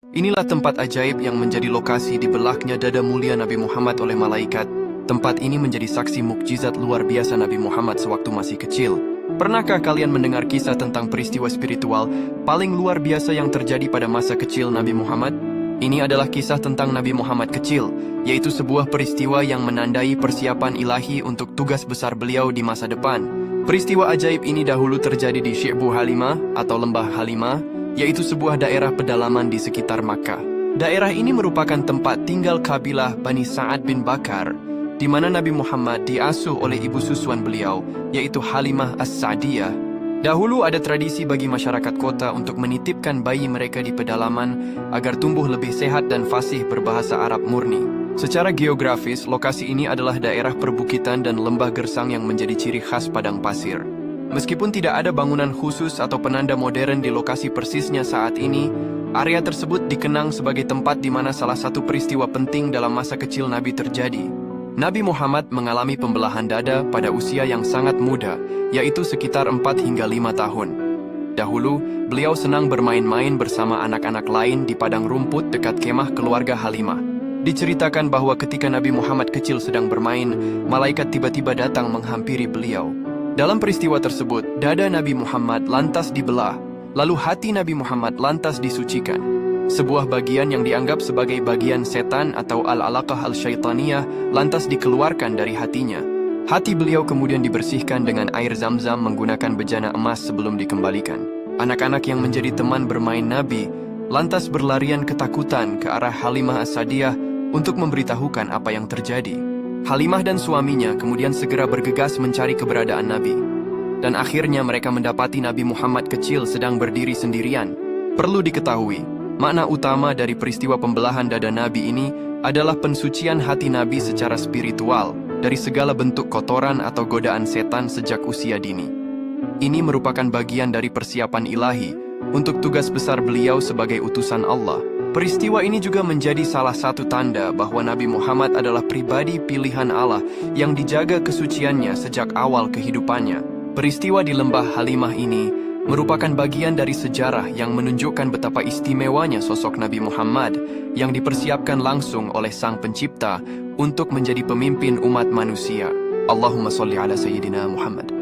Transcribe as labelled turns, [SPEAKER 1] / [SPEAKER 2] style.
[SPEAKER 1] Inilah tempat ajaib yang menjadi lokasi dibelahnya dada mulia Nabi Muhammad oleh malaikat. Tempat ini menjadi saksi mukjizat luar biasa Nabi Muhammad sewaktu masih kecil. Pernahkah kalian mendengar kisah tentang peristiwa spiritual paling luar biasa yang terjadi pada masa kecil Nabi Muhammad? Ini adalah kisah tentang Nabi Muhammad kecil, yaitu sebuah peristiwa yang menandai persiapan ilahi untuk tugas besar beliau di masa depan. Peristiwa ajaib ini dahulu terjadi di Syi'bu Halimah atau Lembah Halimah, yaitu sebuah daerah pedalaman di sekitar Makkah. Daerah ini merupakan tempat tinggal kabilah Bani Sa'ad bin Bakar, di mana Nabi Muhammad diasuh oleh ibu susuan beliau, yaitu Halimah As-Sa'diyah. Dahulu ada tradisi bagi masyarakat kota untuk menitipkan bayi mereka di pedalaman agar tumbuh lebih sehat dan fasih berbahasa Arab murni. Secara geografis, lokasi ini adalah daerah perbukitan dan lembah gersang yang menjadi ciri khas padang pasir. Meskipun tidak ada bangunan khusus atau penanda modern di lokasi persisnya saat ini, area tersebut dikenang sebagai tempat di mana salah satu peristiwa penting dalam masa kecil Nabi terjadi. Nabi Muhammad mengalami pembelahan dada pada usia yang sangat muda, yaitu sekitar 4 hingga 5 tahun. Dahulu, beliau senang bermain-main bersama anak-anak lain di padang rumput dekat kemah keluarga Halimah. Diceritakan bahwa ketika Nabi Muhammad kecil sedang bermain, malaikat tiba-tiba datang menghampiri beliau. Dalam peristiwa tersebut, dada Nabi Muhammad lantas dibelah, lalu hati Nabi Muhammad lantas disucikan. Sebuah bagian yang dianggap sebagai bagian setan atau al-alaqah al-syaitaniyah lantas dikeluarkan dari hatinya. Hati beliau kemudian dibersihkan dengan air zam-zam menggunakan bejana emas sebelum dikembalikan. Anak-anak yang menjadi teman bermain Nabi lantas berlarian ketakutan ke arah Halimah As-Sa'diyah untuk memberitahukan apa yang terjadi. Halimah dan suaminya kemudian segera bergegas mencari keberadaan Nabi. Dan akhirnya mereka mendapati Nabi Muhammad kecil sedang berdiri sendirian. Perlu diketahui, makna utama dari peristiwa pembelahan dada Nabi ini adalah pensucian hati Nabi secara spiritual dari segala bentuk kotoran atau godaan setan sejak usia dini. Ini merupakan bagian dari persiapan ilahi untuk tugas besar beliau sebagai utusan Allah. Peristiwa ini juga menjadi salah satu tanda bahwa Nabi Muhammad adalah pribadi pilihan Allah yang dijaga kesuciannya sejak awal kehidupannya. Peristiwa di Lembah Halimah ini merupakan bagian dari sejarah yang menunjukkan betapa istimewanya sosok Nabi Muhammad yang dipersiapkan langsung oleh Sang Pencipta untuk menjadi pemimpin umat manusia. Allahumma sholli ala Sayyidina Muhammad.